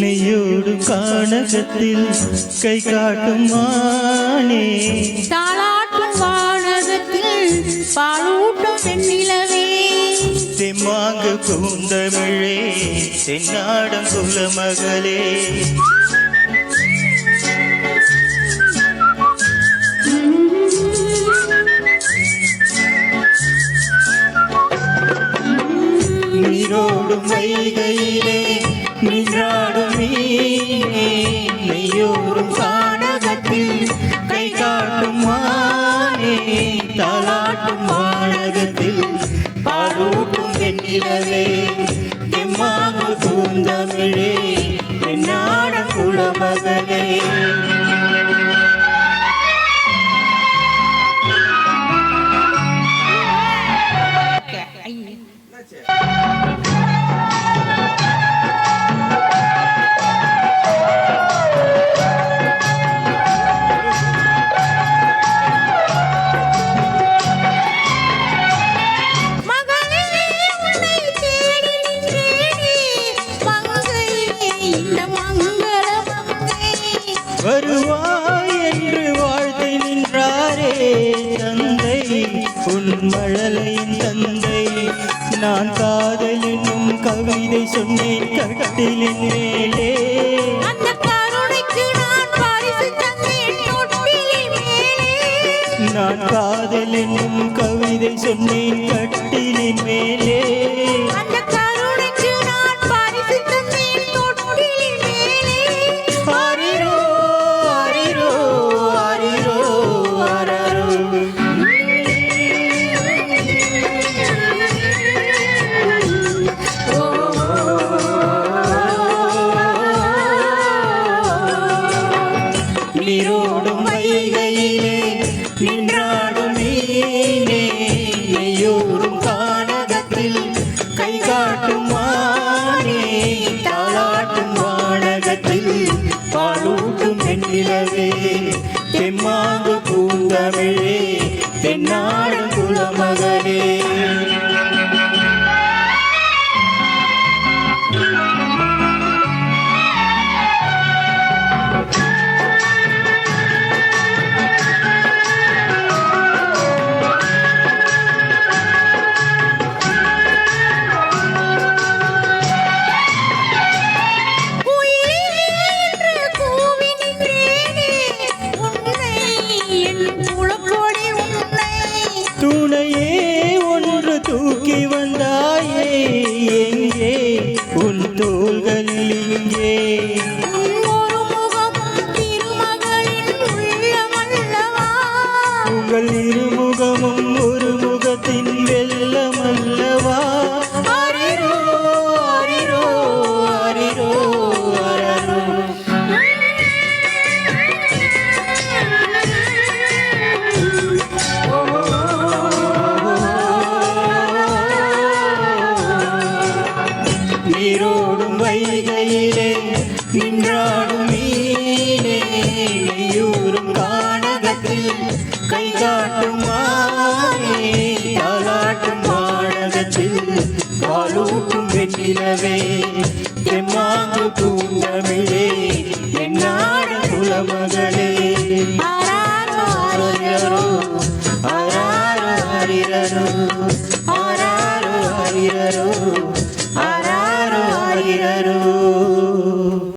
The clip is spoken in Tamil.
நெய்யோடு கானகத்தில் கை காட்டும் மானே தாளாட்டும் வானகத்தில் பாலூட்டும் வெண்ணிலவே தெம்மாங்கு பூந்தமிழே தென்னாடம் குலமகளே நீரோடும் வைகையிலே நின்றாடும் மீனே நெய்யோடும் கானகத்தில் கை காட்டும் மானே தாலாட்டும் வானகத்தில் பாலூட்டும் வெண்ணிலவே தெம்மாங்கு பூந்தமிழே தென்னாடம் குலமகளே வருவாய் என்று வாழ்த்து நின்றாரே தந்தை உன் மழலையின் தந்தை நான் காதல் என்னும் கவிதை சொன்னேன் கட்டிலின் மேலே அந்த கருணைக்கு நான் பரிசு தந்தேன் தொட்டிலின் மேலே நான் காதல் என்னும் கவிதை சொன்னேன் கட்டிலின் மேலே அந்த கருணைக்கு நான் பரிசு தந்தேன் தொட்டிலின் மேலே ஆரிரோ ஆரிரோ ஆரிரோ ஆரரோ நீரோடும் வைகையிலே நின்றாடும் மீனே நெய்யோடும் கானகத்தில் கை காட்டும் மானே தாலாட்டும் வானகத்தில் பாலூட்டும் வெண்ணிலவே தெம்மாங்கு பூந்தமிழே தென்னாடும் குலமகளே துணையே ஒன்று தூக்கி வந்தாயே எங்கே உன் தோள்கள் இங்கே உங்கள் இருமுகமும் ஒரு முகத்தின் வெள்ளமல்லவா ஆரிரோ ஆரிரோ ஆரிரோ ஆரரோ நீரோடும் வைகையிலே நின்றாடும் மீனே நெய்யூரும் கானகத்தில் கை காட்டும் மானே தாலாட்டும் வானகத்தில் பாலூட்டும் வெண்ணிலவே தெம்மாங்கு பூந்தமிழே என்னாடும் குலமகளே ஆராரோ ஆரிரரோ ஆராரோ ஆரிரரோ ஆராரோ ஆரிரரோ ஆராரோ ஆரிரரோ